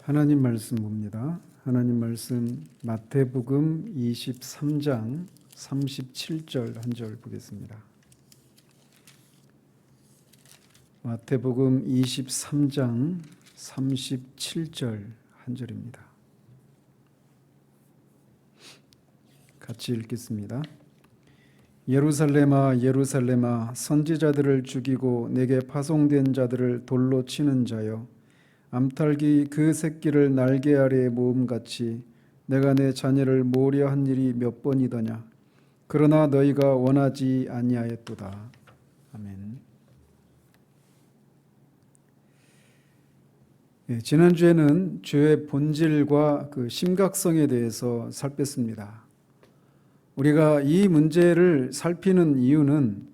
하나님 말씀 봅니다. 하나님 말씀 마태복음 23장 37절 한 절 보겠습니다. 마태복음 23장 37절 한 절입니다. 같이 읽겠습니다. 예루살렘아 예루살렘아 선지자들을 죽이고 내게 파송된 자들을 돌로 치는 자여, 암탉이 그 새끼를 날개 아래에 모음같이 내가 내 자녀를 모으려 한 일이 몇 번이더냐. 그러나 너희가 원하지 아니하였도다. 아멘. 지난주에는 죄의 본질과 그 심각성에 대해서 살폈습니다. 우리가 이 문제를 살피는 이유는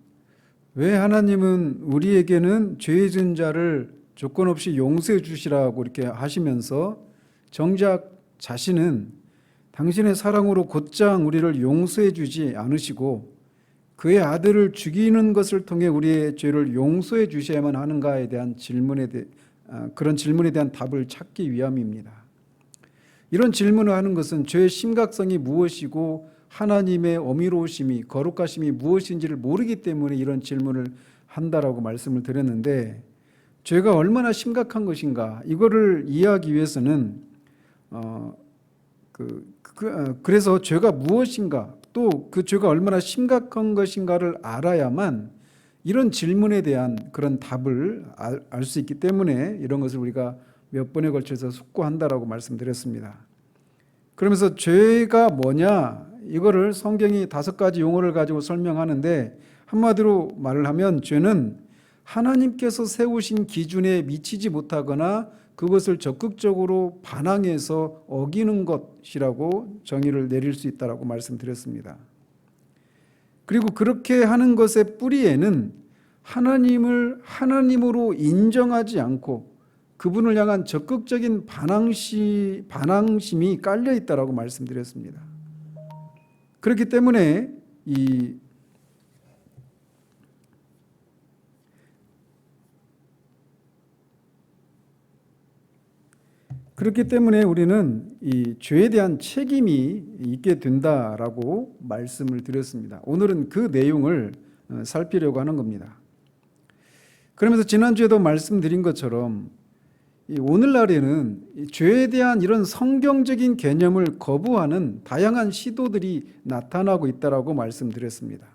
왜 하나님은 우리에게는 죄 지은 자를 조건 없이 용서해 주시라고 이렇게 하시면서 정작 자신은 당신의 사랑으로 곧장 우리를 용서해 주지 않으시고 그의 아들을 죽이는 것을 통해 우리의 죄를 용서해 주셔야만 하는가에 대한 그런 질문에 대한 답을 찾기 위함입니다. 이런 질문을 하는 것은 죄의 심각성이 무엇이고 하나님의 어미로우심이, 거룩하심이 무엇인지를 모르기 때문에 이런 질문을 한다라고 말씀을 드렸는데, 죄가 얼마나 심각한 것인가 이거를 이해하기 위해서는 그래서 죄가 무엇인가, 또 그 죄가 얼마나 심각한 것인가를 알아야만 이런 질문에 대한 그런 답을 알 수 있기 때문에 이런 것을 우리가 몇 번에 걸쳐서 숙고한다라고 말씀드렸습니다. 그러면서 죄가 뭐냐, 이거를 성경이 5가지 용어를 가지고 설명하는데, 한마디로 말을 하면 죄는 하나님께서 세우신 기준에 미치지 못하거나 그것을 적극적으로 반항해서 어기는 것이라고 정의를 내릴 수 있다고 말씀드렸습니다. 그리고 그렇게 하는 것의 뿌리에는 하나님을 하나님으로 인정하지 않고 그분을 향한 적극적인 반항심이 깔려 있다고 말씀드렸습니다. 그렇기 때문에 우리는 이 죄에 대한 책임이 있게 된다라고 말씀을 드렸습니다. 오늘은 그 내용을 살피려고 하는 겁니다. 그러면서 지난주에도 말씀드린 것처럼 오늘날에는 죄에 대한 이런 성경적인 개념을 거부하는 다양한 시도들이 나타나고 있다라고 말씀드렸습니다.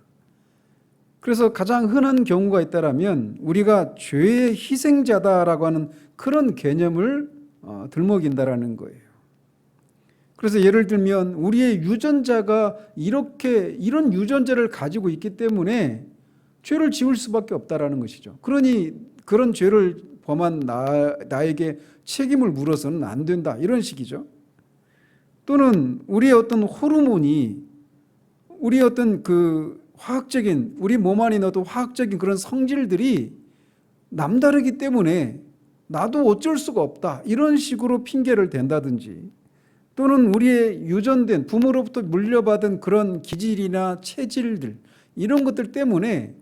그래서 가장 흔한 경우가 있다라면 우리가 죄의 희생자다라고 하는 그런 개념을 들먹인다라는 거예요. 그래서 예를 들면 우리의 유전자가 이런 유전자를 가지고 있기 때문에 죄를 지을 수밖에 없다라는 것이죠. 그러니 그런 죄를 범한 나에게 책임을 물어서는 안 된다, 이런 식이죠. 또는 우리의 어떤 호르몬이, 우리의 어떤 우리 몸 안에 넣어도 화학적인 그런 성질들이 남다르기 때문에 나도 어쩔 수가 없다, 이런 식으로 핑계를 댄다든지, 또는 우리의 유전된 부모로부터 물려받은 그런 기질이나 체질들, 이런 것들 때문에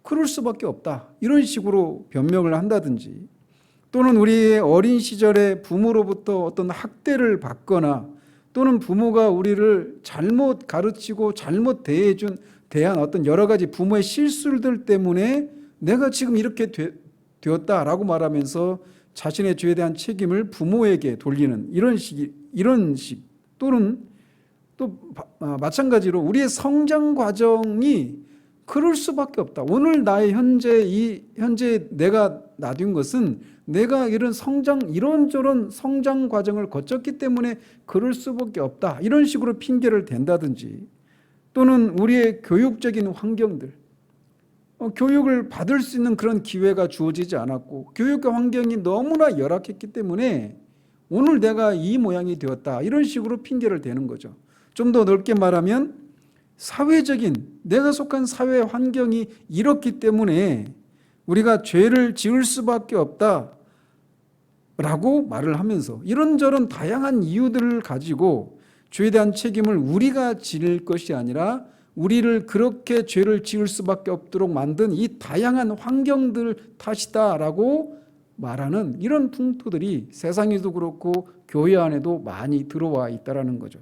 그럴 수밖에 없다, 이런 식으로 변명을 한다든지, 또는 우리의 어린 시절에 부모로부터 어떤 학대를 받거나, 또는 부모가 우리를 잘못 가르치고 잘못 대한 어떤 여러 가지 부모의 실수들 때문에 내가 지금 이렇게 되었다라고 말하면서 자신의 죄에 대한 책임을 부모에게 돌리는 이런 식, 또는 또 마찬가지로 우리의 성장 과정이 그럴 수밖에 없다. 오늘 나의 현재 내가 나둔 것은 내가 이런저런 성장 과정을 거쳤기 때문에 그럴 수밖에 없다, 이런 식으로 핑계를 댄다든지, 또는 우리의 교육적인 환경들, 교육을 받을 수 있는 그런 기회가 주어지지 않았고 교육 환경이 너무나 열악했기 때문에 오늘 내가 이 모양이 되었다, 이런 식으로 핑계를 대는 거죠. 좀 더 넓게 말하면 내가 속한 사회 환경이 이렇기 때문에 우리가 죄를 지을 수밖에 없다라고 말을 하면서 이런저런 다양한 이유들을 가지고 죄에 대한 책임을 우리가 질 것이 아니라 우리를 그렇게 죄를 지을 수밖에 없도록 만든 이 다양한 환경들 탓이다라고 말하는 이런 풍토들이 세상에도 그렇고 교회 안에도 많이 들어와 있다라는 거죠.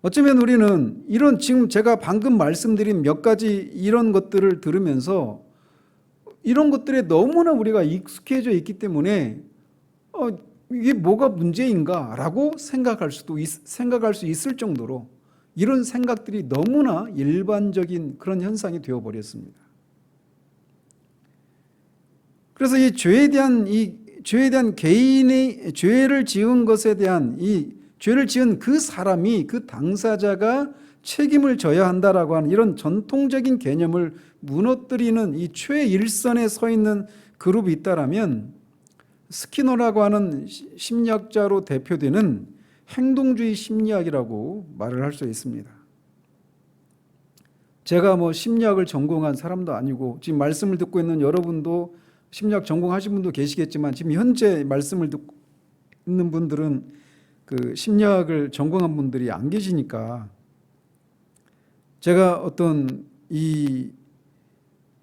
어쩌면 우리는 이런 지금 제가 방금 말씀드린 몇 가지 이런 것들을 들으면서 이런 것들에 너무나 우리가 익숙해져 있기 때문에 이게 뭐가 문제인가 라고 생각할 수 있을 정도로 이런 생각들이 너무나 일반적인 그런 현상이 되어버렸습니다. 그래서 이 죄에 대한 개인의 죄를 지은 것에 대한 이 죄를 지은 그 사람이 그 당사자가 책임을 져야 한다라고 하는 이런 전통적인 개념을 무너뜨리는 이 최일선에 서 있는 그룹이 있다라면 스키너라고 하는 심리학자로 대표되는 행동주의 심리학이라고 말을 할 수 있습니다. 제가 심리학을 전공한 사람도 아니고 지금 말씀을 듣고 있는 여러분도 심리학 전공하신 분도 계시겠지만 지금 현재 말씀을 듣고 있는 분들은 그 심리학을 전공한 분들이 안 계시니까 제가 어떤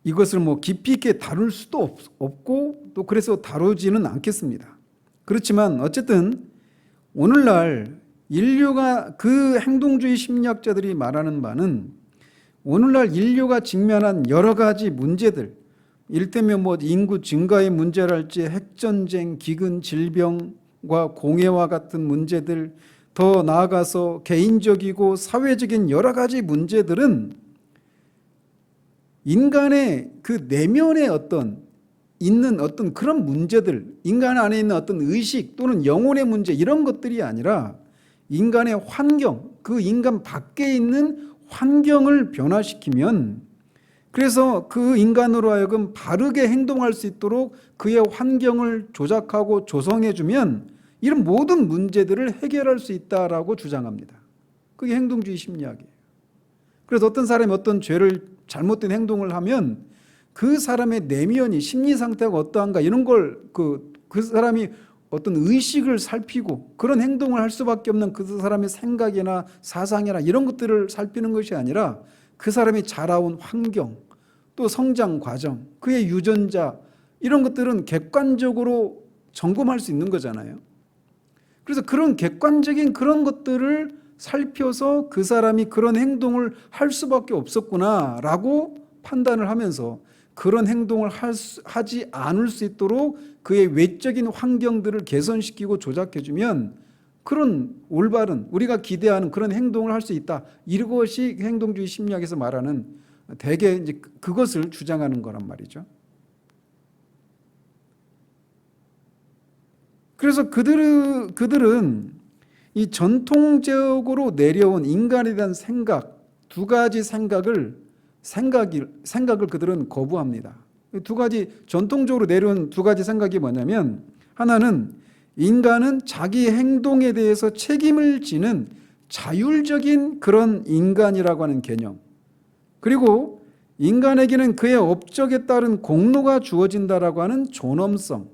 이것을 깊이 있게 다룰 수도 없고 또 그래서 다루지는 않겠습니다. 그렇지만 어쨌든 오늘날 인류가 그 행동주의 심리학자들이 말하는 바는 오늘날 인류가 직면한 여러 가지 문제들, 이를테면 인구 증가의 문제랄지 핵전쟁, 기근, 질병과 공해와 같은 문제들, 더 나아가서 개인적이고 사회적인 여러 가지 문제들은 인간의 그 내면에 있는 어떤 그런 문제들, 인간 안에 있는 어떤 의식 또는 영혼의 문제 이런 것들이 아니라 인간의 환경, 그 인간 밖에 있는 환경을 변화시키면 그래서 그 인간으로 하여금 바르게 행동할 수 있도록 그의 환경을 조작하고 조성해주면 이런 모든 문제들을 해결할 수 있다라고 주장합니다. 그게 행동주의 심리학이에요. 그래서 어떤 사람이 어떤 죄를 잘못된 행동을 하면 그 사람의 내면이 심리 상태가 어떠한가 이런 걸 그 사람이 어떤 의식을 살피고 그런 행동을 할 수밖에 없는 그 사람의 생각이나 사상이나 이런 것들을 살피는 것이 아니라 그 사람이 자라온 환경 또 성장 과정 그의 유전자 이런 것들은 객관적으로 점검할 수 있는 거잖아요. 그래서 그런 객관적인 그런 것들을 살펴서 그 사람이 그런 행동을 할 수밖에 없었구나라고 판단을 하면서 그런 행동을 하지 않을 수 있도록 그의 외적인 환경들을 개선시키고 조작해주면 그런 올바른 우리가 기대하는 그런 행동을 할 수 있다. 이것이 행동주의 심리학에서 말하는 대개 이제 그것을 주장하는 거란 말이죠. 그래서 그들은 이 전통적으로 내려온 인간에 대한 생각, 두 가지 생각을 그들은 거부합니다. 두 가지 전통적으로 내려온 두 가지 생각이 뭐냐면 하나는 인간은 자기 행동에 대해서 책임을 지는 자율적인 그런 인간이라고 하는 개념. 그리고 인간에게는 그의 업적에 따른 공로가 주어진다라고 하는 존엄성.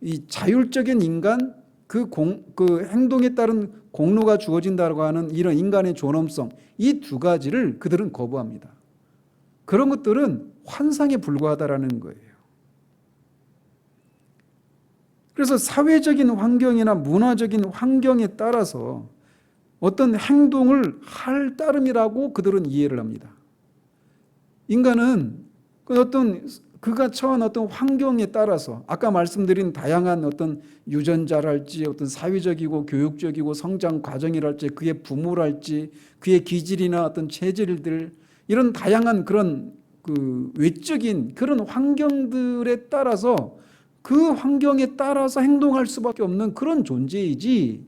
이 자율적인 인간, 그 행동에 따른 공로가 주어진다고 하는 이런 인간의 존엄성, 이 두 가지를 그들은 거부합니다. 그런 것들은 환상에 불과하다라는 거예요. 그래서 사회적인 환경이나 문화적인 환경에 따라서 어떤 행동을 할 따름이라고 그들은 이해를 합니다. 인간은 그가 처한 어떤 환경에 따라서 아까 말씀드린 다양한 어떤 유전자랄지 어떤 사회적이고 교육적이고 성장 과정이랄지 그의 부모랄지 그의 기질이나 어떤 체질들 이런 다양한 그런 외적인 그런 환경들에 따라서 그 환경에 따라서 행동할 수밖에 없는 그런 존재이지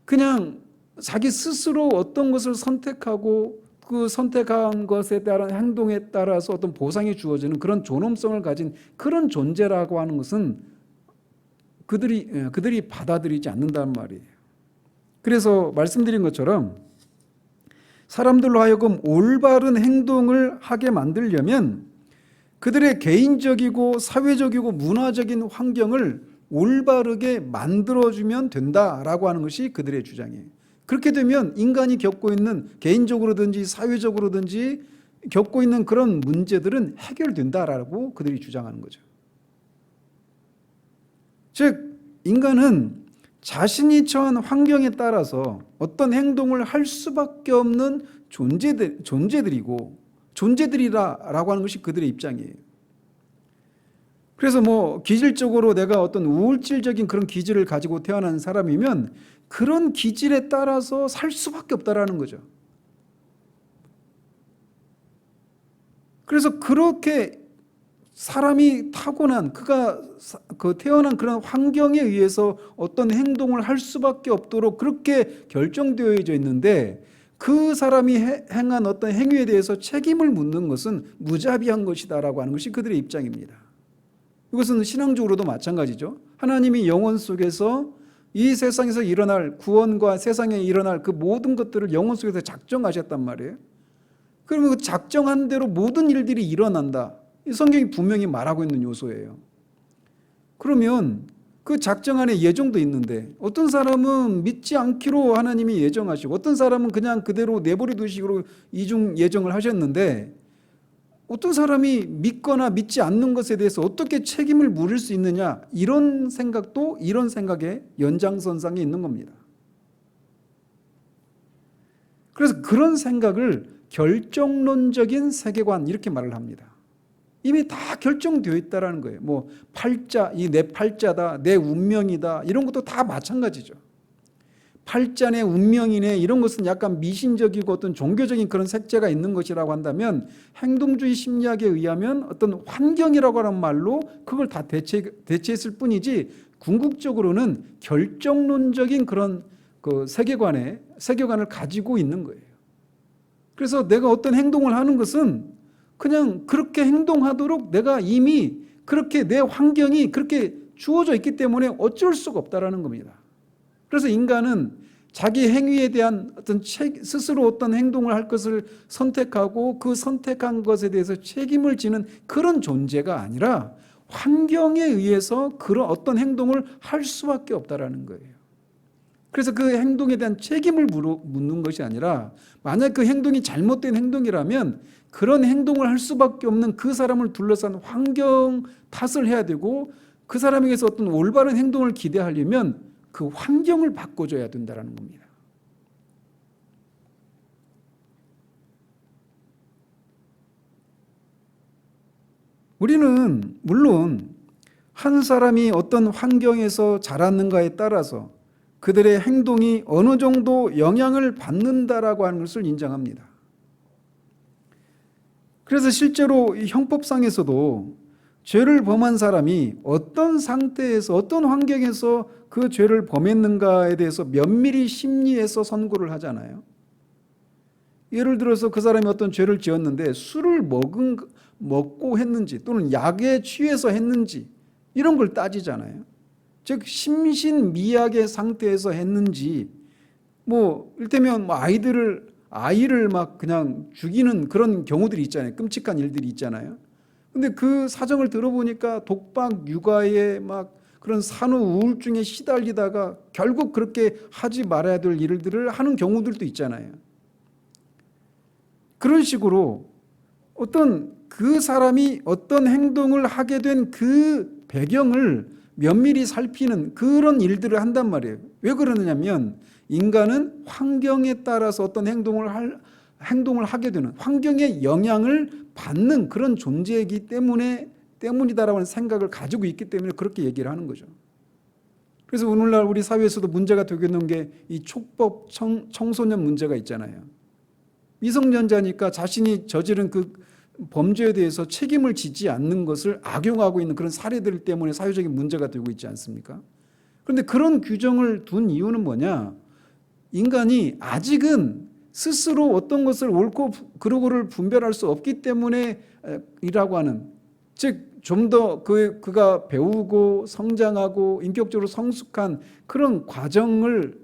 그냥 자기 스스로 어떤 것을 선택하고 그 선택한 것에 따른 행동에 따라서 어떤 보상이 주어지는 그런 존엄성을 가진 그런 존재라고 하는 것은 그들이 받아들이지 않는다는 말이에요. 그래서 말씀드린 것처럼 사람들로 하여금 올바른 행동을 하게 만들려면 그들의 개인적이고 사회적이고 문화적인 환경을 올바르게 만들어주면 된다라고 하는 것이 그들의 주장이에요. 그렇게 되면 인간이 겪고 있는 개인적으로든지 사회적으로든지 겪고 있는 그런 문제들은 해결된다라고 그들이 주장하는 거죠. 즉 인간은 자신이 처한 환경에 따라서 어떤 행동을 할 수밖에 없는 존재들이라고 하는 것이 그들의 입장이에요. 그래서 기질적으로 내가 어떤 우울질적인 그런 기질을 가지고 태어난 사람이면 그런 기질에 따라서 살 수밖에 없다라는 거죠. 그래서 그렇게 사람이 타고난 그가 태어난 그런 환경에 의해서 어떤 행동을 할 수밖에 없도록 그렇게 결정되어져 있는데 그 사람이 행한 어떤 행위에 대해서 책임을 묻는 것은 무자비한 것이다라고 하는 것이 그들의 입장입니다. 이것은 신앙적으로도 마찬가지죠. 하나님이 영혼 속에서 이 세상에서 일어날 구원과 세상에 일어날 그 모든 것들을 영혼 속에서 작정하셨단 말이에요. 그러면 그 작정한 대로 모든 일들이 일어난다. 이 성경이 분명히 말하고 있는 요소예요. 그러면 그 작정 안에 예정도 있는데 어떤 사람은 믿지 않기로 하나님이 예정하시고 어떤 사람은 그냥 그대로 내버려 두시기로 이중 예정을 하셨는데 어떤 사람이 믿거나 믿지 않는 것에 대해서 어떻게 책임을 물을 수 있느냐, 이런 생각도 이런 생각의 연장선상에 있는 겁니다. 그래서 그런 생각을 결정론적인 세계관 이렇게 말을 합니다. 이미 다 결정되어 있다라는 거예요. 팔자, 내 팔자다, 내 운명이다, 이런 것도 다 마찬가지죠. 팔자네, 운명이네, 이런 것은 약간 미신적이고 어떤 종교적인 그런 색채가 있는 것이라고 한다면 행동주의 심리학에 의하면 어떤 환경이라고 하는 말로 그걸 다 대체했을 뿐이지 궁극적으로는 결정론적인 그런 그 세계관을 가지고 있는 거예요. 그래서 내가 어떤 행동을 하는 것은 그냥 그렇게 행동하도록 내가 이미 그렇게 내 환경이 그렇게 주어져 있기 때문에 어쩔 수가 없다라는 겁니다. 그래서 인간은 자기 행위에 대한 스스로 어떤 행동을 할 것을 선택하고 그 선택한 것에 대해서 책임을 지는 그런 존재가 아니라 환경에 의해서 그런 어떤 행동을 할 수밖에 없다라는 거예요. 그래서 그 행동에 대한 책임을 묻는 것이 아니라 만약 그 행동이 잘못된 행동이라면 그런 행동을 할 수밖에 없는 그 사람을 둘러싼 환경 탓을 해야 되고 그 사람에게서 어떤 올바른 행동을 기대하려면 그 환경을 바꿔줘야 된다는 겁니다. 우리는 물론 한 사람이 어떤 환경에서 자랐는가에 따라서 그들의 행동이 어느 정도 영향을 받는다라고 하는 것을 인정합니다. 그래서 실제로 이 형법상에서도 죄를 범한 사람이 어떤 상태에서 어떤 환경에서 그 죄를 범했는가에 대해서 면밀히 심리해서 선고를 하잖아요. 예를 들어서 그 사람이 어떤 죄를 지었는데 술을 먹고 했는지 또는 약에 취해서 했는지 이런 걸 따지잖아요. 즉 심신미약의 상태에서 했는지 이를테면 아이를 막 그냥 죽이는 그런 경우들이 있잖아요. 끔찍한 일들이 있잖아요. 근데 그 사정을 들어보니까 독박 육아에 막 그런 산후 우울증에 시달리다가 결국 그렇게 하지 말아야 될 일들을 하는 경우들도 있잖아요. 그런 식으로 어떤 그 사람이 어떤 행동을 하게 된 그 배경을 면밀히 살피는 그런 일들을 한단 말이에요. 왜 그러느냐면 인간은 환경에 따라서 어떤 행동을 하게 되는 환경의 영향을 받는 그런 존재이기 때문이다라고 하는 생각을 가지고 있기 때문에 그렇게 얘기를 하는 거죠. 그래서 오늘날 우리 사회에서도 문제가 되고 있는 게 이 촉법 청소년 문제가 있잖아요. 미성년자니까 자신이 저지른 그 범죄에 대해서 책임을 지지 않는 것을 악용하고 있는 그런 사례들 때문에 사회적인 문제가 되고 있지 않습니까? 그런데 그런 규정을 둔 이유는 뭐냐? 인간이 아직은 스스로 어떤 것을 옳고 그르고를 분별할 수 없기 때문에 이라고 하는, 즉 좀 더 그가 배우고 성장하고 인격적으로 성숙한 그런 과정을,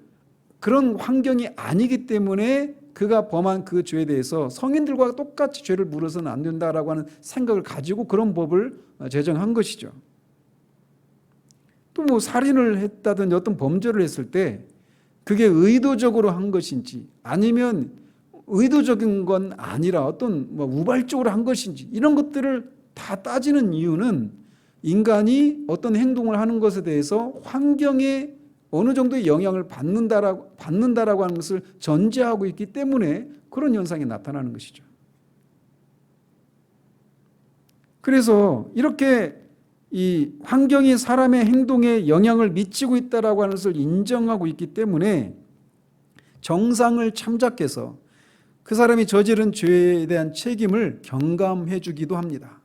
그런 환경이 아니기 때문에 그가 범한 그 죄에 대해서 성인들과 똑같이 죄를 물어서는 안 된다라고 하는 생각을 가지고 그런 법을 제정한 것이죠. 또 살인을 했다든지 어떤 범죄를 했을 때 그게 의도적으로 한 것인지 아니면 의도적인 건 아니라 어떤 우발적으로 한 것인지 이런 것들을 다 따지는 이유는 인간이 어떤 행동을 하는 것에 대해서 환경에 어느 정도의 영향을 받는다라고 하는 것을 전제하고 있기 때문에 그런 현상이 나타나는 것이죠. 그래서 이렇게 이 환경이 사람의 행동에 영향을 미치고 있다라고 하는 것을 인정하고 있기 때문에 정상을 참작해서 그 사람이 저지른 죄에 대한 책임을 경감해 주기도 합니다.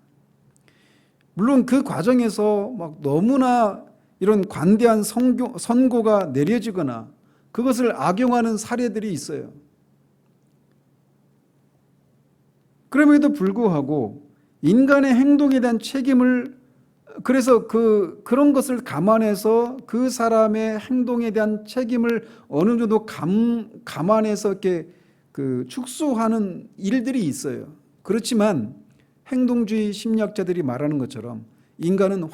물론 그 과정에서 막 너무나 이런 관대한 선고가 내려지거나 그것을 악용하는 사례들이 있어요. 그럼에도 불구하고 인간의 행동에 대한 책임을, 그래서 그런 것을 감안해서 그 사람의 행동에 대한 책임을 어느 정도 감안해서 이렇게 축소하는 일들이 있어요. 그렇지만 행동주의 심리학자들이 말하는 것처럼 인간은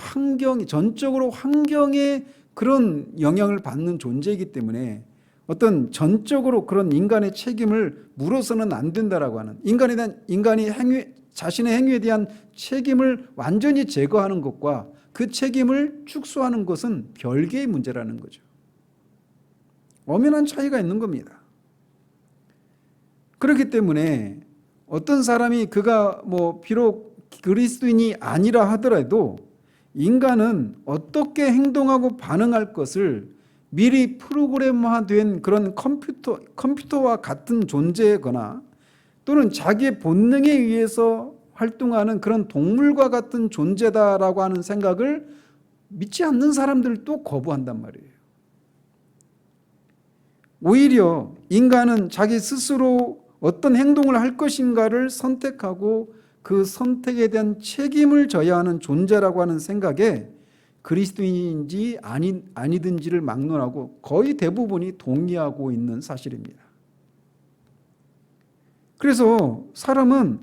전적으로 환경에 그런 영향을 받는 존재이기 때문에 어떤 전적으로 그런 인간의 책임을 물어서는 안 된다라고 하는, 인간이 자신의 행위에 대한 책임을 완전히 제거하는 것과 그 책임을 축소하는 것은 별개의 문제라는 거죠. 엄연한 차이가 있는 겁니다. 그렇기 때문에 어떤 사람이 그가 비록 그리스도인이 아니라 하더라도 인간은 어떻게 행동하고 반응할 것을 미리 프로그램화된 그런 컴퓨터와 같은 존재거나 또는 자기의 본능에 의해서 활동하는 그런 동물과 같은 존재다라고 하는 생각을 믿지 않는 사람들도 거부한단 말이에요. 오히려 인간은 자기 스스로 어떤 행동을 할 것인가를 선택하고 그 선택에 대한 책임을 져야 하는 존재라고 하는 생각에 그리스도인인지 아니든지를 막론하고 거의 대부분이 동의하고 있는 사실입니다. 그래서 사람은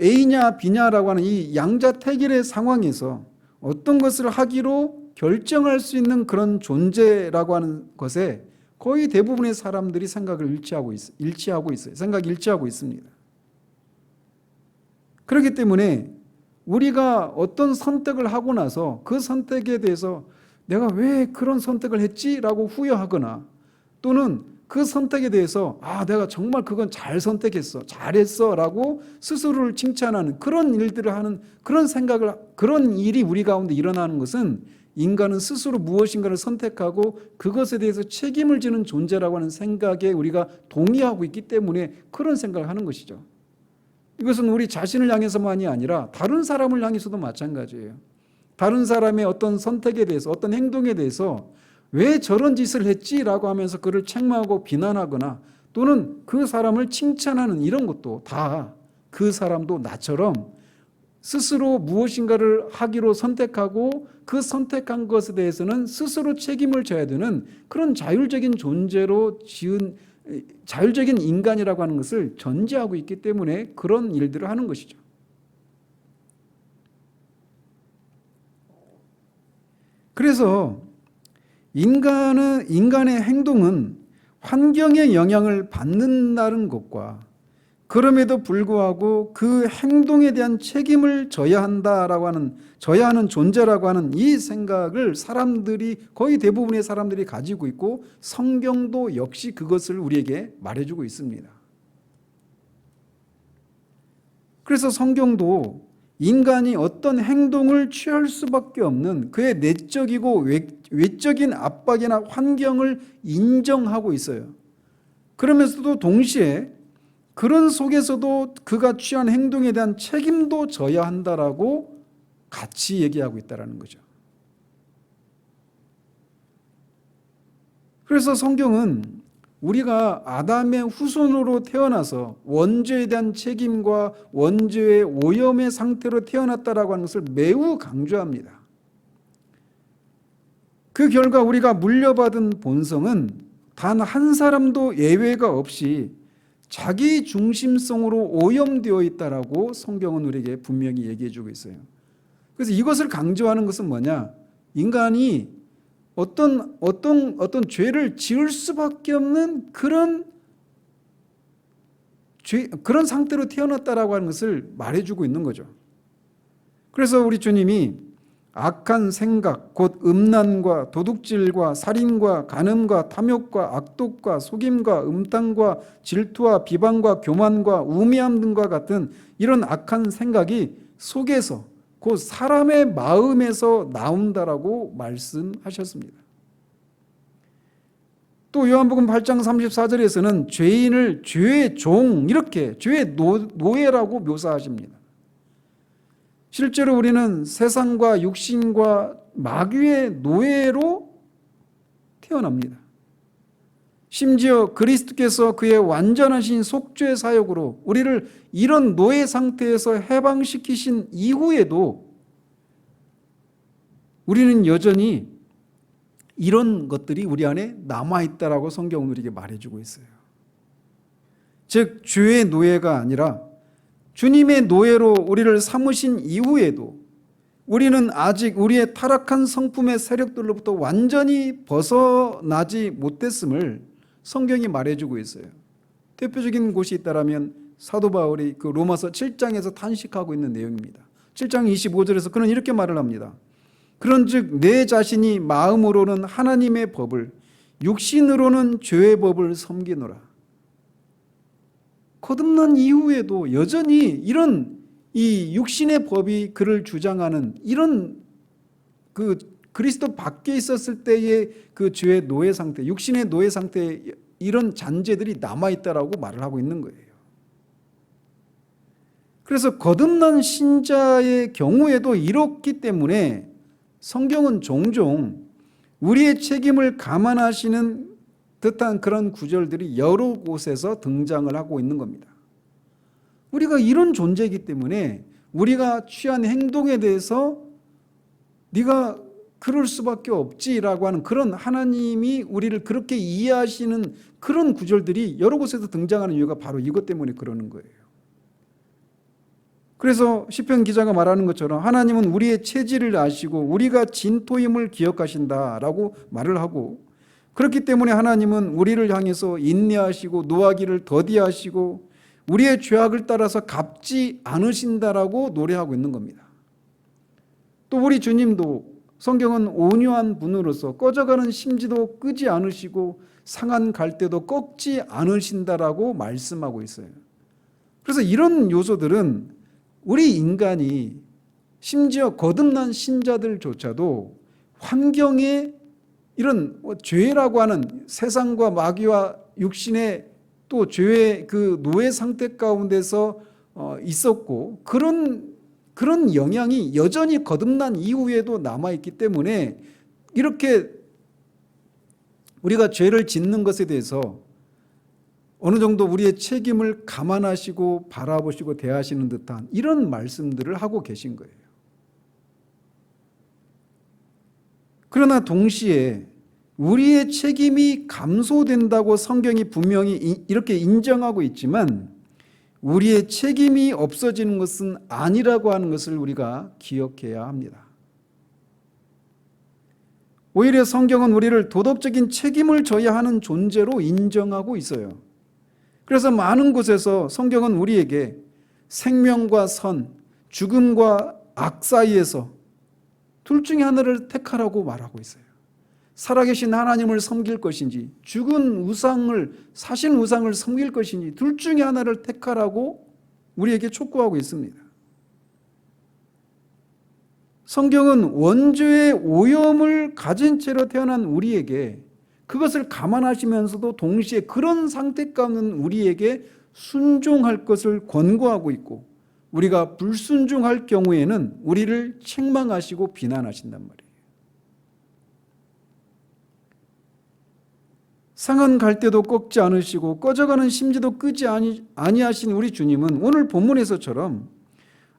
A냐 B냐라고 하는 이 양자택일의 상황에서 어떤 것을 하기로 결정할 수 있는 그런 존재라고 하는 것에 거의 대부분의 사람들이 생각을 일치하고 있어요. 생각이 일치하고 있습니다. 그렇기 때문에 우리가 어떤 선택을 하고 나서 그 선택에 대해서 내가 왜 그런 선택을 했지라고 후회하거나 또는 그 선택에 대해서 내가 정말 그건 잘 선택했어, 잘했어 라고 스스로를 칭찬하는 그런 일들을 하는 그런 일이 우리 가운데 일어나는 것은 인간은 스스로 무엇인가를 선택하고 그것에 대해서 책임을 지는 존재라고 하는 생각에 우리가 동의하고 있기 때문에 그런 생각을 하는 것이죠. 이것은 우리 자신을 향해서만이 아니라 다른 사람을 향해서도 마찬가지예요. 다른 사람의 어떤 선택에 대해서, 어떤 행동에 대해서 왜 저런 짓을 했지라고 하면서 그를 책망하고 비난하거나 또는 그 사람을 칭찬하는 이런 것도 다 그 사람도 나처럼 스스로 무엇인가를 하기로 선택하고 그 선택한 것에 대해서는 스스로 책임을 져야 되는 그런 자율적인 존재로 지은 자율적인 인간이라고 하는 것을 전제하고 있기 때문에 그런 일들을 하는 것이죠. 그래서 인간의 행동은 환경의 영향을 받는다는 것과 그럼에도 불구하고 그 행동에 대한 책임을 져야 하는 존재라고 하는 이 생각을 거의 대부분의 사람들이 가지고 있고 성경도 역시 그것을 우리에게 말해주고 있습니다. 그래서 성경도 인간이 어떤 행동을 취할 수밖에 없는 그의 내적이고 외적인 압박이나 환경을 인정하고 있어요. 그러면서도 동시에 그런 속에서도 그가 취한 행동에 대한 책임도 져야 한다라고 같이 얘기하고 있다는 거죠. 그래서 성경은 우리가 아담의 후손으로 태어나서 원죄에 대한 책임과 원죄의 오염의 상태로 태어났다라고 하는 것을 매우 강조합니다. 그 결과 우리가 물려받은 본성은 단 한 사람도 예외가 없이 자기 중심성으로 오염되어 있다라고 성경은 우리에게 분명히 얘기해 주고 있어요. 그래서 이것을 강조하는 것은 뭐냐? 인간이 어떤 죄를 지을 수밖에 없는 그런 상태로 태어났다라고 하는 것을 말해주고 있는 거죠. 그래서 우리 주님이 악한 생각, 곧 음란과 도둑질과 살인과 간음과 탐욕과 악독과 속임과 음탕과 질투와 비방과 교만과 우매함 등과 같은 이런 악한 생각이 속에서, 곧 사람의 마음에서 나온다라고 말씀하셨습니다. 또 요한복음 8장 34절에서는 죄인을 죄의 종, 이렇게 죄의 노예라고 묘사하십니다. 실제로 우리는 세상과 육신과 마귀의 노예로 태어납니다. 심지어 그리스도께서 그의 완전하신 속죄 사역으로 우리를 이런 노예 상태에서 해방시키신 이후에도 우리는 여전히 이런 것들이 우리 안에 남아있다라고 성경은 우리에게 말해주고 있어요. 즉 죄의 노예가 아니라 주님의 노예로 우리를 삼으신 이후에도 우리는 아직 우리의 타락한 성품의 세력들로부터 완전히 벗어나지 못했음을 성경이 말해주고 있어요. 대표적인 곳이 있다라면 사도 바울이 그 로마서 7장에서 탄식하고 있는 내용입니다. 7장 25절에서 그는 이렇게 말을 합니다. 그런즉 내 자신이 마음으로는 하나님의 법을, 육신으로는 죄의 법을 섬기노라. 거듭난 이후에도 여전히 이런 이 육신의 법이 그를 주장하는 이런 그 그리스도 밖에 있었을 때의 그 죄의 노예 상태, 육신의 노예 상태에 이런 잔재들이 남아있다라고 말을 하고 있는 거예요. 그래서 거듭난 신자의 경우에도 이렇기 때문에 성경은 종종 우리의 책임을 감안하시는 듯한 그런 구절들이 여러 곳에서 등장을 하고 있는 겁니다. 우리가 이런 존재이기 때문에 우리가 취한 행동에 대해서 네가 그럴 수밖에 없지라고 하는 그런 하나님이 우리를 그렇게 이해하시는 그런 구절들이 여러 곳에서 등장하는 이유가 바로 이것 때문에 그러는 거예요. 그래서 시편 기자가 말하는 것처럼 하나님은 우리의 체질을 아시고 우리가 진토임을 기억하신다라고 말을 하고, 그렇기 때문에 하나님은 우리를 향해서 인내하시고 노하기를 더디하시고 우리의 죄악을 따라서 갚지 않으신다라고 노래하고 있는 겁니다. 또 우리 주님도 성경은 온유한 분으로서 꺼져가는 심지도 끄지 않으시고 상한 갈대도 꺾지 않으신다라고 말씀하고 있어요. 그래서 이런 요소들은 우리 인간이 심지어 거듭난 신자들조차도 환경에 이런 죄라고 하는 세상과 마귀와 육신의 또 죄의 그 노예 상태 가운데서 있었고 그런 영향이 여전히 거듭난 이후에도 남아있기 때문에 이렇게 우리가 죄를 짓는 것에 대해서 어느 정도 우리의 책임을 감안하시고 바라보시고 대하시는 듯한 이런 말씀들을 하고 계신 거예요. 그러나 동시에 우리의 책임이 감소된다고 성경이 분명히 이렇게 인정하고 있지만 우리의 책임이 없어지는 것은 아니라고 하는 것을 우리가 기억해야 합니다. 오히려 성경은 우리를 도덕적인 책임을 져야 하는 존재로 인정하고 있어요. 그래서 많은 곳에서 성경은 우리에게 생명과 선, 죽음과 악 사이에서 둘 중에 하나를 택하라고 말하고 있어요. 살아계신 하나님을 섬길 것인지 죽은 우상을, 사신 우상을 섬길 것인지 둘 중에 하나를 택하라고 우리에게 촉구하고 있습니다. 성경은 원죄의 오염을 가진 채로 태어난 우리에게 그것을 감안하시면서도 동시에 그런 상태 가운데 우리에게 순종할 것을 권고하고 있고, 우리가 불순종할 경우에는 우리를 책망하시고 비난하신단 말이에요. 상한 갈대도 꺾지 않으시고 꺼져가는 심지도 끄지 아니하신 우리 주님은 오늘 본문에서처럼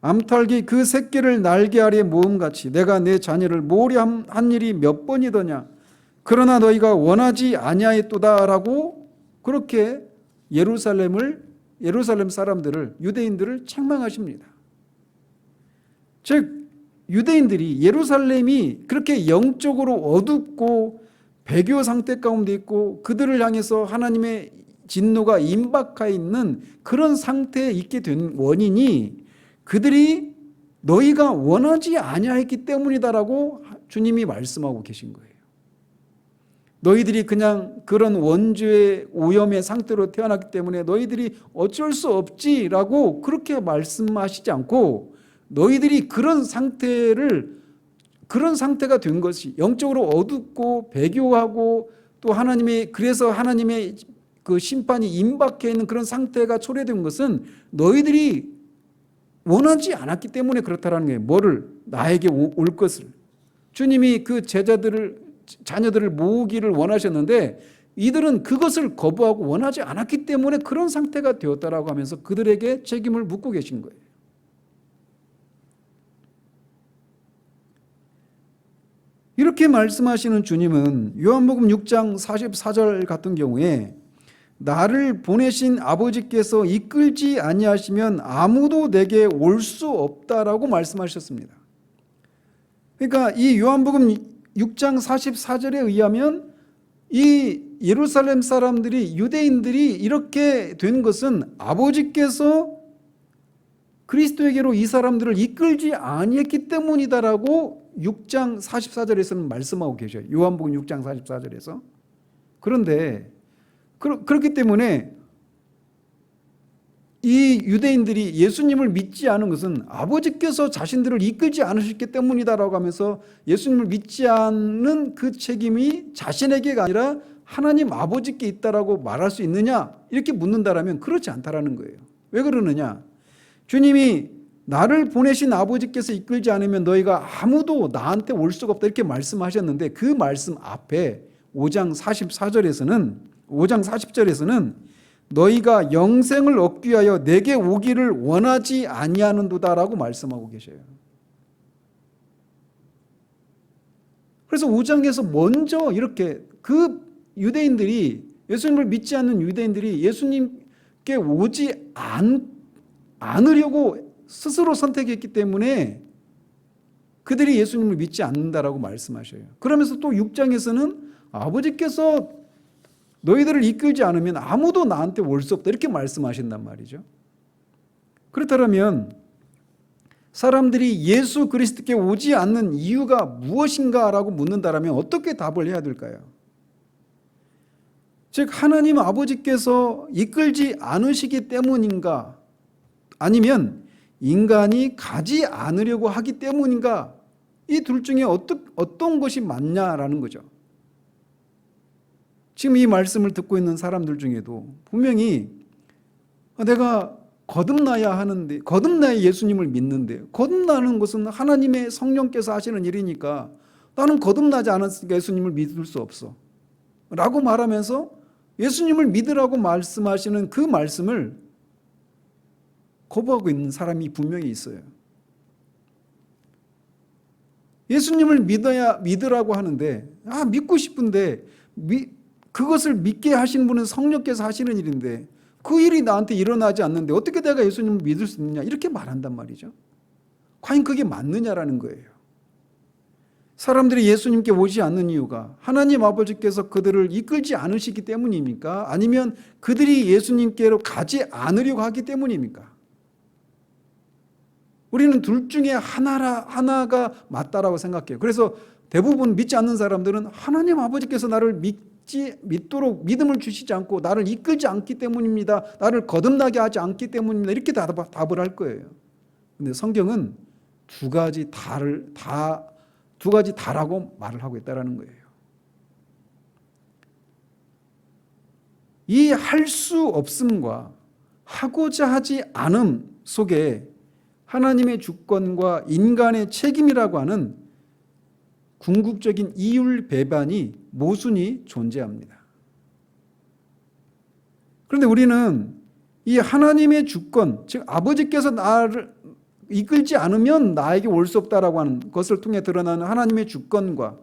암탉이 그 새끼를 날개 아래 모음같이 내가 내 자녀를 모으려 한 일이 몇 번이더냐, 그러나 너희가 원하지 아니하였도다라고 그렇게 예루살렘 사람들을, 유대인들을 책망하십니다. 즉 유대인들이 예루살렘이 그렇게 영적으로 어둡고 배교 상태 가운데 있고 그들을 향해서 하나님의 진노가 임박해 있는 그런 상태에 있게 된 원인이 그들이 너희가 원하지 아니하였기 때문이다라고 주님이 말씀하고 계신 거예요. 너희들이 그냥 그런 원죄의 오염의 상태로 태어났기 때문에 너희들이 어쩔 수 없지라고 그렇게 말씀하시지 않고, 너희들이 그런 상태가 된 것이 영적으로 어둡고 배교하고 또 그래서 하나님의 그 심판이 임박해 있는 그런 상태가 초래된 것은 너희들이 원하지 않았기 때문에 그렇다라는 거예요. 뭐를? 나에게 올 것을. 주님이 그 자녀들을 모으기를 원하셨는데 이들은 그것을 거부하고 원하지 않았기 때문에 그런 상태가 되었다라고 하면서 그들에게 책임을 묻고 계신 거예요. 이렇게 말씀하시는 주님은 요한복음 6장 44절 같은 경우에 나를 보내신 아버지께서 이끌지 아니하시면 아무도 내게 올 수 없다라고 말씀하셨습니다. 그러니까 이 요한복음 6장 44절에 의하면 이 예루살렘 사람들이, 유대인들이 이렇게 된 것은 아버지께서 그리스도에게로 이 사람들을 이끌지 아니했기 때문이다라고 6장 44절에서는 말씀하고 계셔요. 요한복음 6장 44절에서. 그런데 그렇기 때문에 이 유대인들이 예수님을 믿지 않은 것은 아버지께서 자신들을 이끌지 않으셨기 때문이다라고 하면서 예수님을 믿지 않는 그 책임이 자신에게가 아니라 하나님 아버지께 있다라고 말할 수 있느냐, 이렇게 묻는다라면 그렇지 않다라는 거예요. 왜 그러느냐? 주님이 나를 보내신 아버지께서 이끌지 않으면 너희가 아무도 나한테 올 수가 없다 이렇게 말씀하셨는데, 그 말씀 앞에 5장 40절에서는 너희가 영생을 얻기 위하여 내게 오기를 원하지 아니하는도다라고 말씀하고 계셔요. 그래서 5장에서 먼저 이렇게 그 유대인들이, 예수님을 믿지 않는 유대인들이 예수님께 오지 않으려고 스스로 선택했기 때문에 그들이 예수님을 믿지 않는다라고 말씀하셔요. 그러면서 또 6장에서는 아버지께서 너희들을 이끌지 않으면 아무도 나한테 올 수 없다 이렇게 말씀하신단 말이죠. 그렇다면 사람들이 예수 그리스도께 오지 않는 이유가 무엇인가라고 묻는다면 어떻게 답을 해야 될까요? 즉 하나님 아버지께서 이끌지 않으시기 때문인가, 아니면 인간이 가지 않으려고 하기 때문인가, 이 둘 중에 어떤 것이 맞냐라는 거죠. 지금 이 말씀을 듣고 있는 사람들 중에도 분명히 내가 거듭나야 하는데, 거듭나야 예수님을 믿는데, 거듭나는 것은 하나님의 성령께서 하시는 일이니까 나는 거듭나지 않았으니까 예수님을 믿을 수 없어 라고 말하면서 예수님을 믿으라고 말씀하시는 그 말씀을 거부하고 있는 사람이 분명히 있어요. 예수님을 믿으라고 하는데, 믿고 싶은데, 그것을 믿게 하신 분은 성령께서 하시는 일인데 그 일이 나한테 일어나지 않는데 어떻게 내가 예수님을 믿을 수 있느냐, 이렇게 말한단 말이죠. 과연 그게 맞느냐라는 거예요. 사람들이 예수님께 오지 않는 이유가 하나님 아버지께서 그들을 이끌지 않으시기 때문입니까? 아니면 그들이 예수님께로 가지 않으려고 하기 때문입니까? 우리는 둘 중에 하나가 맞다라고 생각해요. 그래서 대부분 믿지 않는 사람들은 하나님 아버지께서 나를 믿도록 믿음을 주시지 않고 나를 이끌지 않기 때문입니다, 나를 거듭나게 하지 않기 때문입니다, 이렇게 답을 할 거예요. 그런데 성경은 두 가지 다라고 말을 하고 있다는 거예요. 이 할 수 없음과 하고자 하지 않음 속에 하나님의 주권과 인간의 책임이라고 하는 궁극적인 이율 배반이 모순이 존재합니다. 그런데 우리는 이 하나님의 주권, 즉 아버지께서 나를 이끌지 않으면 나에게 올 수 없다라고 하는 것을 통해 드러나는 하나님의 주권과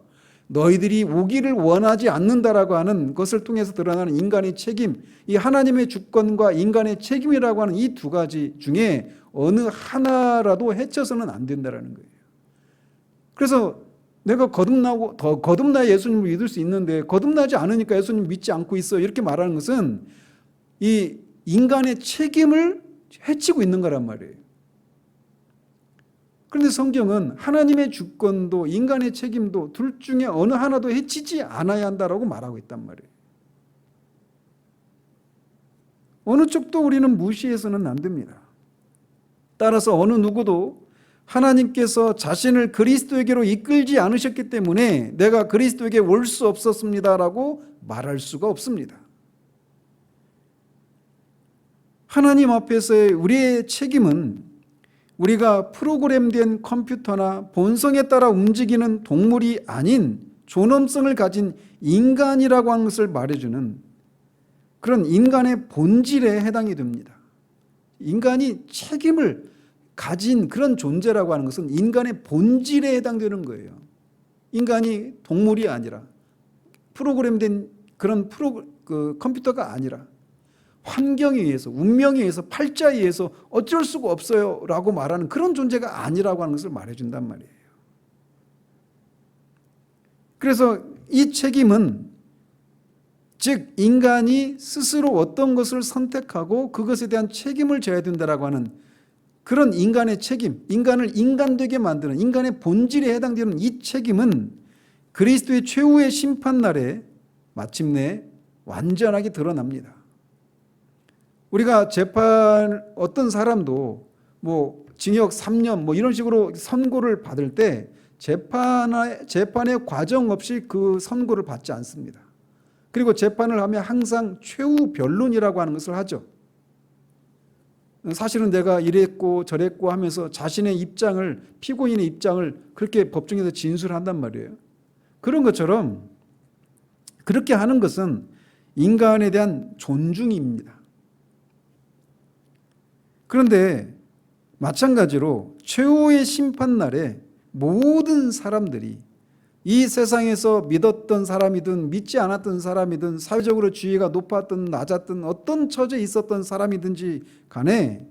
너희들이 오기를 원하지 않는다라고 하는 것을 통해서 드러나는 인간의 책임, 이 하나님의 주권과 인간의 책임이라고 하는 이 두 가지 중에 어느 하나라도 해쳐서는 안 된다라는 거예요. 그래서 내가 거듭나야 예수님을 믿을 수 있는데 거듭나지 않으니까 예수님 믿지 않고 있어, 이렇게 말하는 것은 이 인간의 책임을 해치고 있는 거란 말이에요. 그런데 성경은 하나님의 주권도 인간의 책임도 둘 중에 어느 하나도 해치지 않아야 한다라고 말하고 있단 말이에요. 어느 쪽도 우리는 무시해서는 안 됩니다. 따라서 어느 누구도 하나님께서 자신을 그리스도에게로 이끌지 않으셨기 때문에 내가 그리스도에게 올 수 없었습니다라고 말할 수가 없습니다. 하나님 앞에서의 우리의 책임은 우리가 프로그램된 컴퓨터나 본성에 따라 움직이는 동물이 아닌 존엄성을 가진 인간이라고 하는 것을 말해주는 그런 인간의 본질에 해당이 됩니다. 인간이 책임을 가진 그런 존재라고 하는 것은 인간의 본질에 해당되는 거예요. 인간이 동물이 아니라 프로그램된 그런 컴퓨터가 아니라 환경에 의해서, 운명에 의해서, 팔자에 의해서 어쩔 수가 없어요 라고 말하는 그런 존재가 아니라고 하는 것을 말해준단 말이에요. 그래서 이 책임은 즉 인간이 스스로 어떤 것을 선택하고 그것에 대한 책임을 져야 된다라고 하는 그런 인간의 책임, 인간을 인간되게 만드는 인간의 본질에 해당되는 이 책임은 그리스도의 최후의 심판날에 마침내 완전하게 드러납니다. 우리가 재판 어떤 사람도 뭐 징역 3년 뭐 이런 식으로 선고를 받을 때 재판의 과정 없이 그 선고를 받지 않습니다. 그리고 재판을 하면 항상 최후 변론이라고 하는 것을 하죠. 사실은 내가 이랬고 저랬고 하면서 자신의 입장을, 피고인의 입장을 그렇게 법정에서 진술한단 말이에요. 그런 것처럼 그렇게 하는 것은 인간에 대한 존중입니다. 그런데 마찬가지로 최후의 심판날에 모든 사람들이 이 세상에서 믿었던 사람이든 믿지 않았던 사람이든 사회적으로 지위가 높았든 낮았든 어떤 처지에 있었던 사람이든지 간에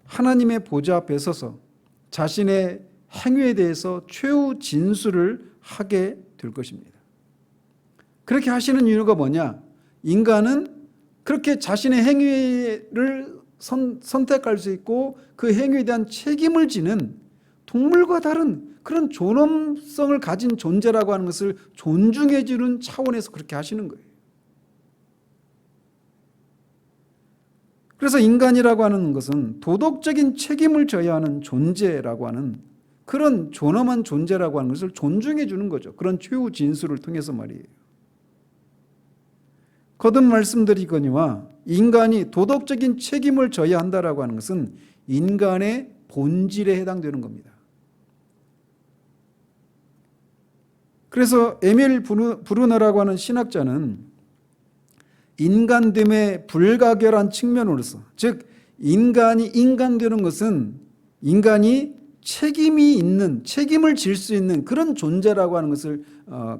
하나님의 보좌 앞에 서서 자신의 행위에 대해서 최후 진술을 하게 될 것입니다. 그렇게 하시는 이유가 뭐냐? 인간은 그렇게 자신의 행위를 선택할 수 있고 그 행위에 대한 책임을 지는 동물과 다른 그런 존엄성을 가진 존재라고 하는 것을 존중해 주는 차원에서 그렇게 하시는 거예요. 그래서 인간이라고 하는 것은 도덕적인 책임을 져야 하는 존재라고 하는 그런 존엄한 존재라고 하는 것을 존중해 주는 거죠. 그런 최후 진술을 통해서 말이에요. 거듭 말씀드리거니와 인간이 도덕적인 책임을 져야 한다라고 하는 것은 인간의 본질에 해당되는 겁니다. 그래서 에밀 브루너라고 하는 신학자는 인간됨의 불가결한 측면으로서, 즉 인간이 인간되는 것은 인간이 책임이 있는, 책임을 질 수 있는 그런 존재라고 하는 것을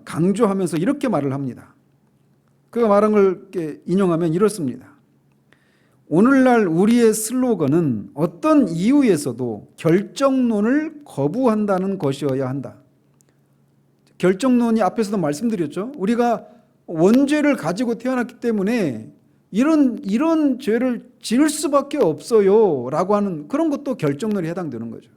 강조하면서 이렇게 말을 합니다. 그가 말한 걸 인용하면 이렇습니다. 오늘날 우리의 슬로건은 어떤 이유에서도 결정론을 거부한다는 것이어야 한다. 결정론이 앞에서도 말씀드렸죠. 우리가 원죄를 가지고 태어났기 때문에 이런 죄를 지을 수밖에 없어요 라고 하는 그런 것도 결정론에 해당되는 거죠.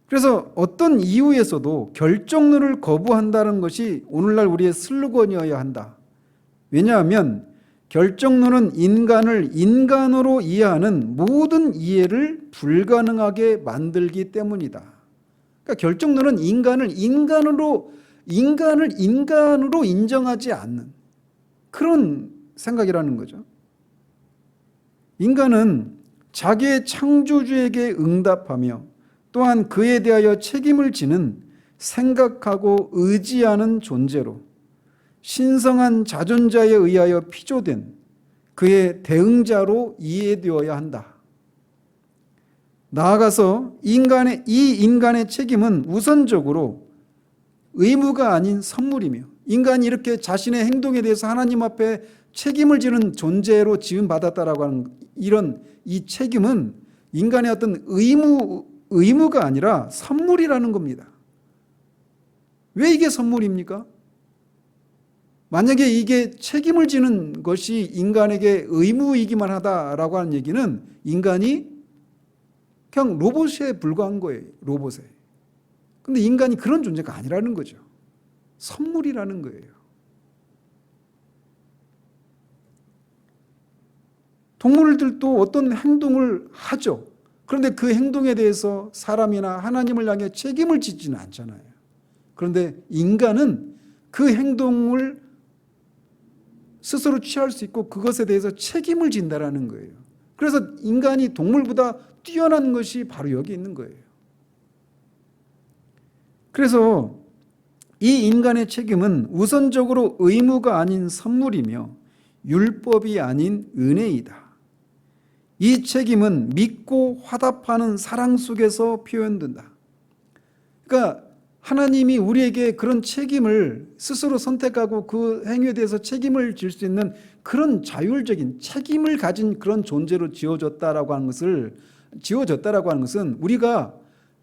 그래서 어떤 이유에서도 결정론을 거부한다는 것이 오늘날 우리의 슬로건이어야 한다. 왜냐하면 결정론은 인간을 인간으로 이해하는 모든 이해를 불가능하게 만들기 때문이다. 그러니까 결정론은 인간을 인간으로 인정하지 않는 그런 생각이라는 거죠. 인간은 자기의 창조주에게 응답하며 또한 그에 대하여 책임을 지는 생각하고 의지하는 존재로 신성한 자존자에 의하여 피조된 그의 대응자로 이해되어야 한다. 나아가서 이 인간의 책임은 우선적으로 의무가 아닌 선물이며 인간이 이렇게 자신의 행동에 대해서 하나님 앞에 책임을 지는 존재로 지음받았다라고 하는 이 책임은 인간의 어떤 의무가 아니라 선물이라는 겁니다. 왜 이게 선물입니까? 만약에 이게 책임을 지는 것이 인간에게 의무이기만 하다라고 하는 얘기는 인간이 그냥 로봇에 불과한 거예요. 로봇에. 근데 인간이 그런 존재가 아니라는 거죠. 선물이라는 거예요. 동물들도 어떤 행동을 하죠. 그런데 그 행동에 대해서 사람이나 하나님을 향해 책임을 지지는 않잖아요. 그런데 인간은 그 행동을 스스로 취할 수 있고 그것에 대해서 책임을 진다라는 거예요. 그래서 인간이 동물보다 뛰어난 것이 바로 여기 있는 거예요. 그래서 이 인간의 책임은 우선적으로 의무가 아닌 선물이며 율법이 아닌 은혜이다. 이 책임은 믿고 화답하는 사랑 속에서 표현된다. 그러니까 하나님이 우리에게 그런 책임을 스스로 선택하고 그 행위에 대해서 책임을 질 수 있는 그런 자율적인 책임을 가진 그런 존재로 지어졌다라고 하는 것은 우리가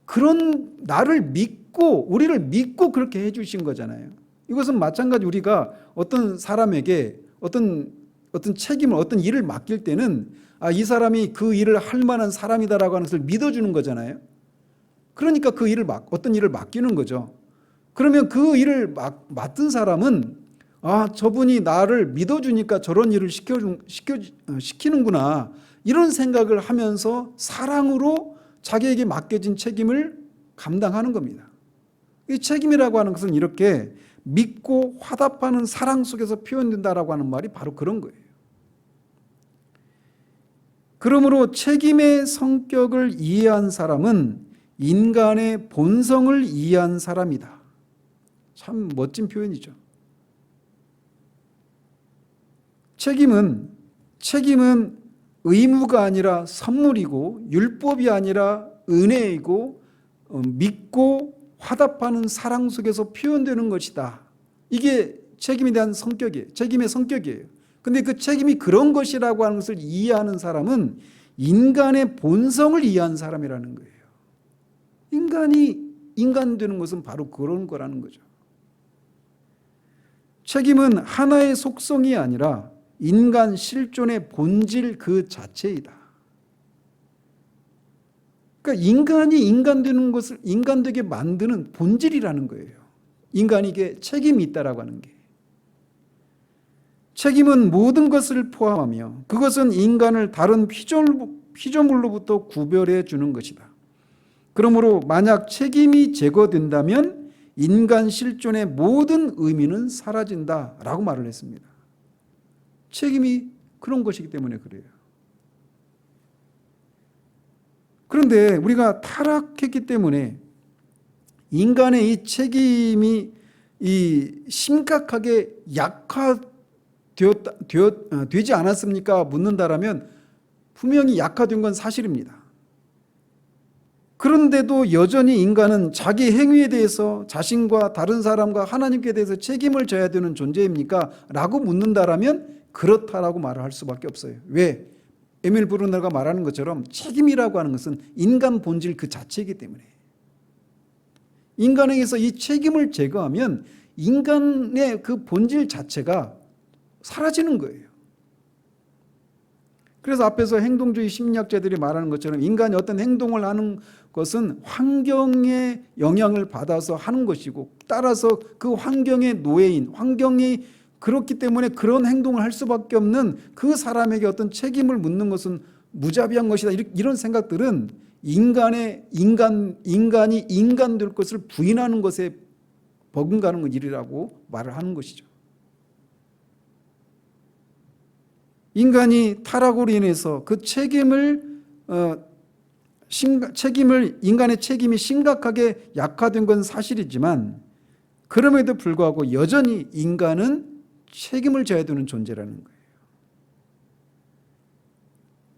그런 나를 믿고 우리를 믿고 그렇게 해주신 거잖아요. 이것은 마찬가지 우리가 어떤 사람에게 어떤 책임을 어떤 일을 맡길 때는 이 사람이 그 일을 할 만한 사람이다라고 하는 것을 믿어주는 거잖아요. 그러니까 그 일을 어떤 일을 맡기는 거죠. 그러면 그 일을 맡은 사람은 저분이 나를 믿어주니까 저런 일을 시키는구나 이런 생각을 하면서 사랑으로 자기에게 맡겨진 책임을 감당하는 겁니다. 이 책임이라고 하는 것은 이렇게 믿고 화답하는 사랑 속에서 표현된다라고 하는 말이 바로 그런 거예요. 그러므로 책임의 성격을 이해한 사람은 인간의 본성을 이해한 사람이다. 참 멋진 표현이죠. 책임은 의무가 아니라 선물이고 율법이 아니라 은혜이고 믿고 화답하는 사랑 속에서 표현되는 것이다. 이게 책임에 대한 성격이에요. 책임의 성격이에요. 근데 그 책임이 그런 것이라고 하는 것을 이해하는 사람은 인간의 본성을 이해한 사람이라는 거예요. 인간이 인간 되는 것은 바로 그런 거라는 거죠. 책임은 하나의 속성이 아니라 인간 실존의 본질 그 자체이다. 그러니까 인간이 인간 되는 것을 인간 되게 만드는 본질이라는 거예요. 인간에게 책임이 있다라고 하는 게. 책임은 모든 것을 포함하며 그것은 인간을 다른 피조물로부터 구별해 주는 것이다. 그러므로 만약 책임이 제거된다면 인간 실존의 모든 의미는 사라진다라고 말을 했습니다. 책임이 그런 것이기 때문에 그래요. 그런데 우리가 타락했기 때문에 인간의 이 책임이 심각하게 되지 않았습니까? 묻는다라면 분명히 약화된 건 사실입니다. 그런데도 여전히 인간은 자기 행위에 대해서 자신과 다른 사람과 하나님께 대해서 책임을 져야 되는 존재입니까? 라고 묻는다라면 그렇다라고 말을 할 수밖에 없어요. 왜? 에밀 브루너가 말하는 것처럼 책임이라고 하는 것은 인간 본질 그 자체이기 때문에 인간에게서 이 책임을 제거하면 인간의 그 본질 자체가 사라지는 거예요. 그래서 앞에서 행동주의 심리학자들이 말하는 것처럼 인간이 어떤 행동을 하는 것은 환경의 영향을 받아서 하는 것이고 따라서 그 환경의 노예인, 환경이 그렇기 때문에 그런 행동을 할 수밖에 없는 그 사람에게 어떤 책임을 묻는 것은 무자비한 것이다. 이런 생각들은 인간이 인간 될 것을 부인하는 것에 버금가는 일이라고 말을 하는 것이죠. 인간이 타락으로 인해서 그 인간의 책임이 심각하게 약화된 건 사실이지만 그럼에도 불구하고 여전히 인간은 책임을 져야 되는 존재라는 거예요.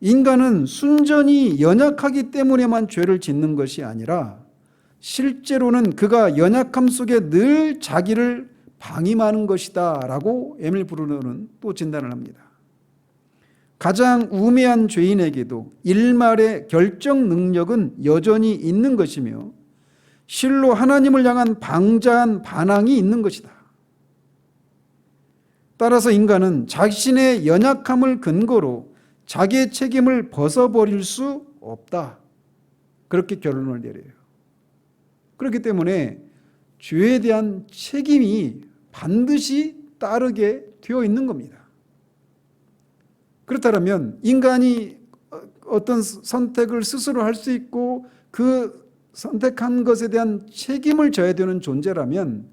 인간은 순전히 연약하기 때문에만 죄를 짓는 것이 아니라 실제로는 그가 연약함 속에 늘 자기를 방임하는 것이다 라고 에밀 브루너는 또 진단을 합니다. 가장 우매한 죄인에게도 일말의 결정 능력은 여전히 있는 것이며 실로 하나님을 향한 방자한 반항이 있는 것이다. 따라서 인간은 자신의 연약함을 근거로 자기의 책임을 벗어버릴 수 없다. 그렇게 결론을 내려요. 그렇기 때문에 죄에 대한 책임이 반드시 따르게 되어 있는 겁니다. 그렇다면 인간이 어떤 선택을 스스로 할 수 있고 그 선택한 것에 대한 책임을 져야 되는 존재라면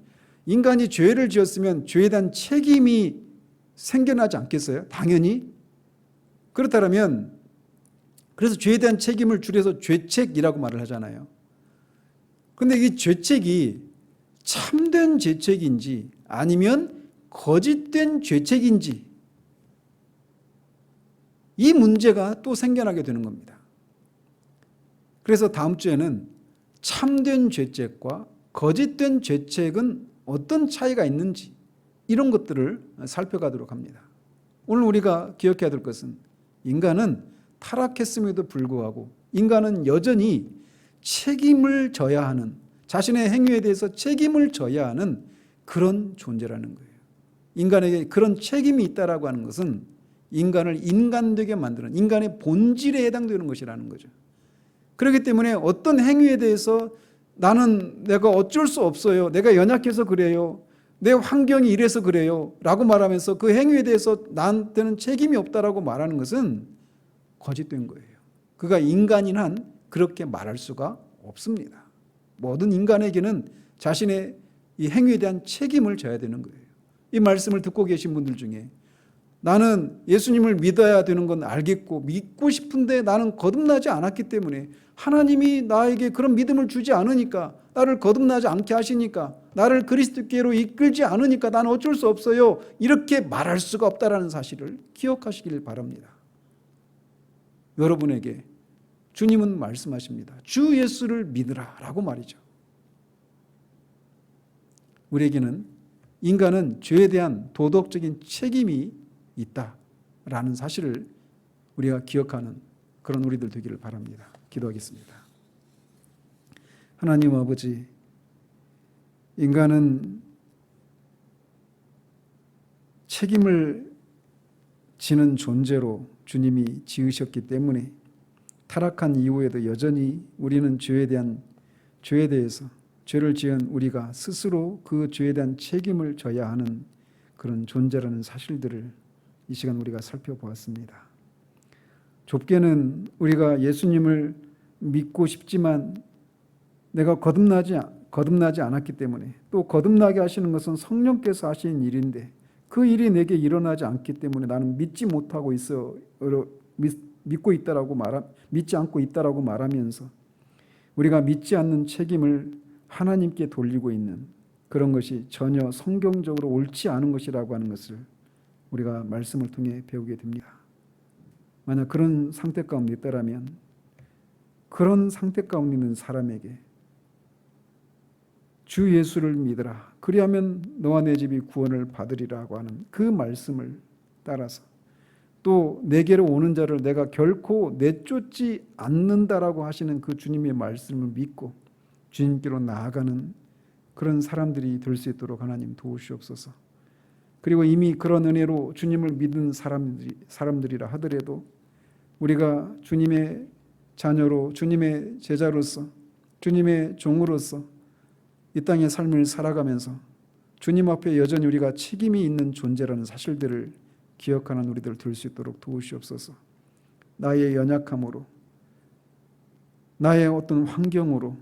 인간이 죄를 지었으면 죄에 대한 책임이 생겨나지 않겠어요? 당연히. 그렇다면 그래서 죄에 대한 책임을 줄여서 죄책이라고 말을 하잖아요. 그런데 이 죄책이 참된 죄책인지 아니면 거짓된 죄책인지 이 문제가 또 생겨나게 되는 겁니다. 그래서 다음 주에는 참된 죄책과 거짓된 죄책은 어떤 차이가 있는지 이런 것들을 살펴가도록 합니다. 오늘 우리가 기억해야 될 것은 인간은 타락했음에도 불구하고 인간은 여전히 책임을 져야 하는, 자신의 행위에 대해서 책임을 져야 하는 그런 존재라는 거예요. 인간에게 그런 책임이 있다라고 하는 것은 인간을 인간되게 만드는 인간의 본질에 해당되는 것이라는 거죠. 그렇기 때문에 어떤 행위에 대해서 나는 내가 어쩔 수 없어요. 내가 연약해서 그래요. 내 환경이 이래서 그래요. 라고 말하면서 그 행위에 대해서 나한테는 책임이 없다라고 말하는 것은 거짓된 거예요. 그가 인간인 한 그렇게 말할 수가 없습니다. 모든 인간에게는 자신의 이 행위에 대한 책임을 져야 되는 거예요. 이 말씀을 듣고 계신 분들 중에 나는 예수님을 믿어야 되는 건 알겠고 믿고 싶은데 나는 거듭나지 않았기 때문에 하나님이 나에게 그런 믿음을 주지 않으니까 나를 거듭나지 않게 하시니까 나를 그리스도께로 이끌지 않으니까 나는 어쩔 수 없어요. 이렇게 말할 수가 없다는 사실을 기억하시길 바랍니다. 여러분에게 주님은 말씀하십니다. 주 예수를 믿으라 라고 말이죠. 우리에게는 인간은 죄에 대한 도덕적인 책임이 있다라는 사실을 우리가 기억하는 그런 우리들 되기를 바랍니다. 기도하겠습니다. 하나님 아버지, 인간은 책임을 지는 존재로 주님이 지으셨기 때문에 타락한 이후에도 여전히 우리는 죄에 대해서 죄를 지은 우리가 스스로 그 죄에 대한 책임을 져야 하는 그런 존재라는 사실들을 이 시간 우리가 살펴보았습니다. 좁게는 우리가 예수님을 믿고 싶지만 내가 거듭나지 않았기 때문에 또 거듭나게 하시는 것은 성령께서 하시는 일인데 그 일이 내게 일어나지 않기 때문에 나는 믿지 않고 있다라고 말하면서 우리가 믿지 않는 책임을 하나님께 돌리고 있는 그런 것이 전혀 성경적으로 옳지 않은 것이라고 하는 것을 우리가 말씀을 통해 배우게 됩니다. 만약 그런 상태 가운데 있다라면 그런 상태 가운데 있는 사람에게 주 예수를 믿으라. 그리하면 너와 내 집이 구원을 받으리라고 하는 그 말씀을 따라서 또 내게로 오는 자를 내가 결코 내쫓지 않는다라고 하시는 그 주님의 말씀을 믿고 주님께로 나아가는 그런 사람들이 될 수 있도록 하나님 도우시옵소서. 그리고 이미 그런 은혜로 주님을 믿은 사람들이라 하더라도 우리가 주님의 자녀로 주님의 제자로서 주님의 종으로서 이 땅의 삶을 살아가면서 주님 앞에 여전히 우리가 책임이 있는 존재라는 사실들을 기억하는 우리들 될 수 있도록 도우시옵소서. 나의 연약함으로 나의 어떤 환경으로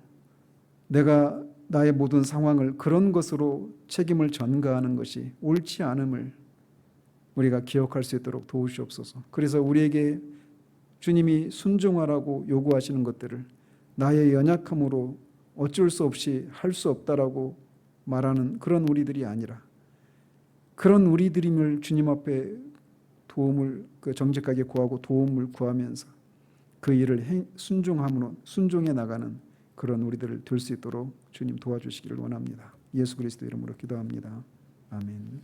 내가 나의 모든 상황을 그런 것으로 책임을 전가하는 것이 옳지 않음을 우리가 기억할 수 있도록 도우시옵소서. 그래서 우리에게 주님이 순종하라고 요구하시는 것들을 나의 연약함으로 어쩔 수 없이 할 수 없다라고 말하는 그런 우리들이 아니라 그런 우리들임을 주님 앞에 도움을 정직하게 구하고 도움을 구하면서 그 일을 순종해 나가는 그런 우리들을 될 수 있도록 주님 도와주시기를 원합니다. 예수 그리스도 이름으로 기도합니다. 아멘.